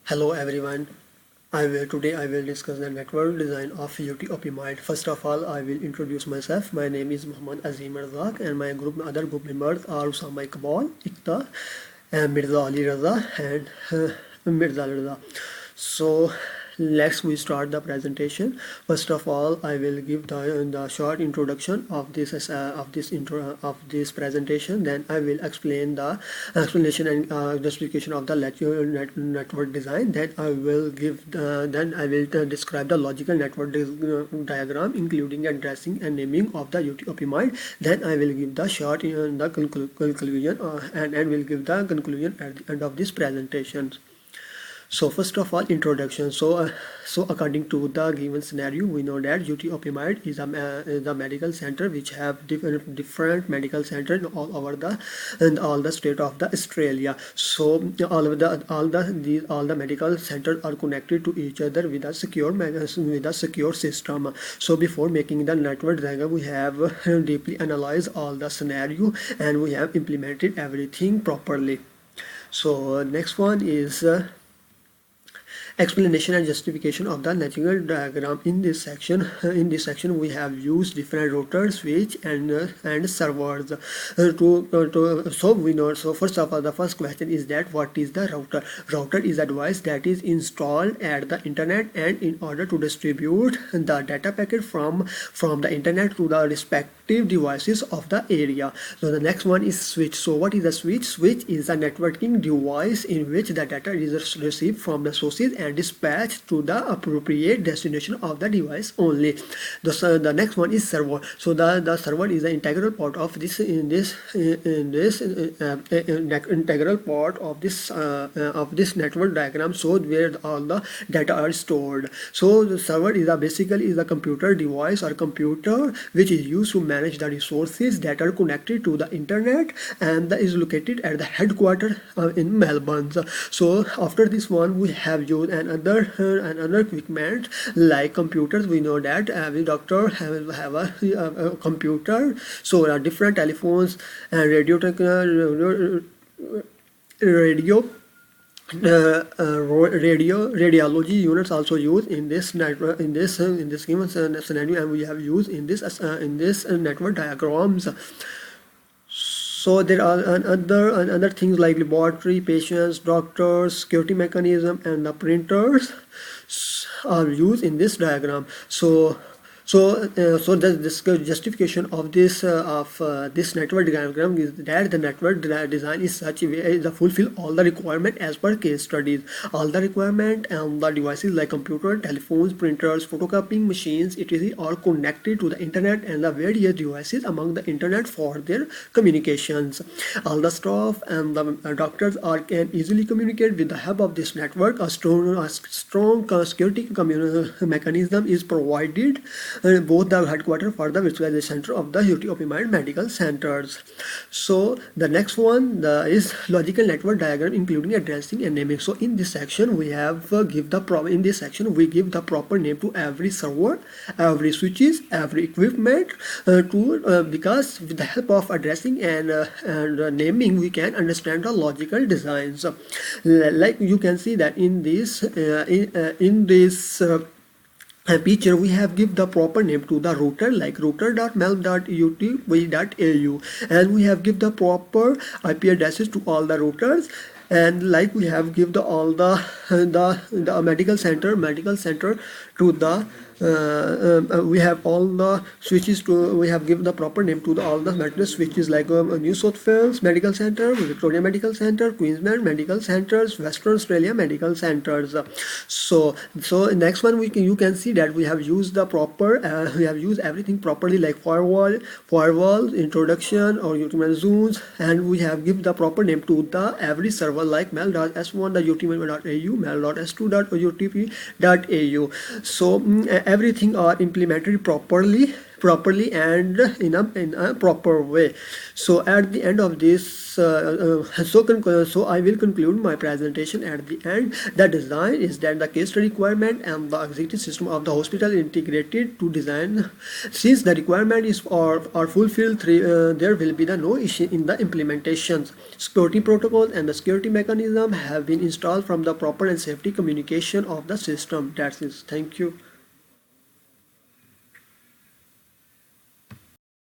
Hello everyone. Today I will discuss the network design of UT-Optimized. First of all, I will introduce myself. My name is Muhammad Azim Razak and my other group members are Usama Iqbal, Iqta, and Mirza Ali Raza and Mirza Raza. So we start the presentation. First of all, I will give the short introduction of this presentation. Then I will explain the explanation and justification of the network design. Then I will describe the logical network diagram, including addressing and naming of the UT-Optimized. Then I will give the short conclusion and will give the conclusion at the end of this presentation. So first of all, introduction. So according to the given scenario, we know that UT-Optimized is a medical center which have different medical centers all over the state of the Australia. So all the medical centers are connected to each other with a secure system. So before making the network diagram, we have deeply analyzed all the scenario and we have implemented everything properly. So next one is explanation and justification of the network diagram. In this section we have used different routers, switch and servers so we know. So first of all, the first question is that what is the router? Router is a device that is installed at the internet and in order to distribute the data packet from the internet to the respective devices of the area. So the next one is switch. So what is a switch? Switch is a networking device in which the data is received from the sources and dispatched to the appropriate destination of the device only. The next one is server. So the server is an integral part of this integral part of this network diagram. So where all the data are stored. So the server is basically a computer device or computer which is used to manage the resources that are connected to the internet and is located at the headquarters in Melbourne. So after this one, we have used another equipment like computers. We know that every doctor have a computer. So different telephones and radiology units also used in this network in this given scenario, and we have used in this network diagrams. So there are other things like laboratory, patients, doctors, security mechanism, and the printers are used in this diagram. So the justification of this network diagram is that the network design is such a way as to fulfill all the requirement as per case studies. All the requirement and the devices like computer, telephones, printers, photocopying machines, etc. are connected to the internet and the various devices among the internet for their communications. All the staff and the doctors can easily communicate with the help of this network. A strong security mechanism is provided both the headquarters for the virtualization center of the UT-Optimized medical centers. So the next one is logical network diagram, including addressing and naming. So in this section we have give the proper name to every server, every switches, every equipment because with the help of addressing and naming we can understand the logical designs. Like you can see that in this picture we have give the proper name to the router like router.melb.utv.au, and we have give the proper IP addresses to all the routers, and like we have give all the medical center to the we have all the switches we have given the proper name to all the medical switches like New South Wales Medical Center, Victoria Medical Center, Queensland Medical Centers, Western Australia Medical Centers. So next one you can see that we have used the proper we have used everything properly like firewall, introduction or UTM zones, and we have given the proper name to the every server like mel.s1.utp.au, mel.s2.utp.au. So everything are implemented properly properly and in a proper way. So at the end of this, so I will conclude my presentation at the end. The design is that the case study requirement and the executive system of the hospital integrated to design. Since the requirement is are fulfilled, there will be no issue in the implementations. Security protocols and the security mechanism have been installed from the proper and safety communication of the system. That's it. Thank you.